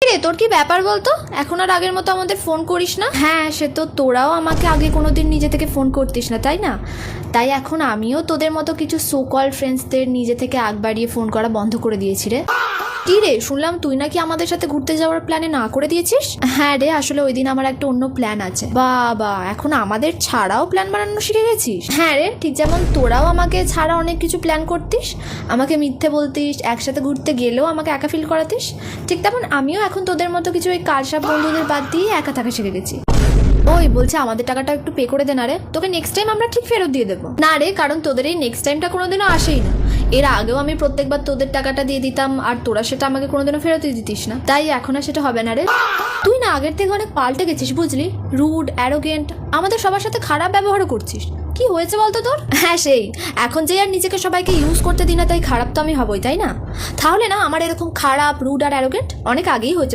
রে তোর কি ব্যাপার বলতো? এখন আর আগের মতো আমাদের ফোন করিস না। হ্যাঁ, সে তো তোরাও আমাকে আগে কোনোদিন নিজে থেকে ফোন করতিস না, তাই না? তাই এখন আমিও তোদের মতো কিছু সো কল ফ্রেন্ডসদের নিজে থেকে আগ বাড়িয়ে ফোন করা বন্ধ করে দিয়েছি রে। কি রে, শুনলাম তুই নাকি আমাদের সাথে ঘুরতে যাওয়ার প্ল্যানে না করে দিয়েছিস? হ্যাঁ রে, আসলে ওই দিন আমার একটা অন্য প্ল্যান আছে। বাবা, এখন আমাদের ছাড়াও প্ল্যান বানানো শিখে গেছিস? হ্যাঁ রে, ঠিক যেমন তোরাও আমাকে ছাড়া অনেক কিছু প্ল্যান করতিস, আমাকে মিথ্যে বলতিস, একসাথে ঘুরতে গেলেও আমাকে একা ফিল করাতিস, ঠিক তেমন আমিও এখন তোদের মতো কিছু ওই কালসাপ বন্ধুদের বাদ দিয়ে একা থাকা শিখে গেছি। ওই বলছে আমাদের টাকাটা একটু পে করে দে না রে, তোকে নেক্সট টাইম আমরা ঠিক ফেরত দিয়ে দেবো। না রে, কারণ তোদের এই নেক্সট টাইমটা কোনোদিনও আসেই না। এর আগেও আমি প্রত্যেকবার তোদের টাকাটা দিয়ে দিতাম আর তোরা সেটা আমাকে কোনোদিনও ফেরতই দিতিস না, তাই এখন আর সেটা হবে না রে। তুই না আগের থেকে অনেক পাল্টে গেছিস বুঝলি, রুড, অ্যারোগেন্ট, আমাদের সবার সাথে খারাপ ব্যবহারও করছিস। কি হয়েছে বলতো তোর? হ্যাঁ সেই, এখন যে আর নিজেকে সবাইকে ইউজ করতে দিই না তাই খারাপ তো আমি হবই, তাই না? তাহলে না আমার এরকম খারাপ, রুড আর অ্যারোগেন্ট অনেক আগেই হয়েছে।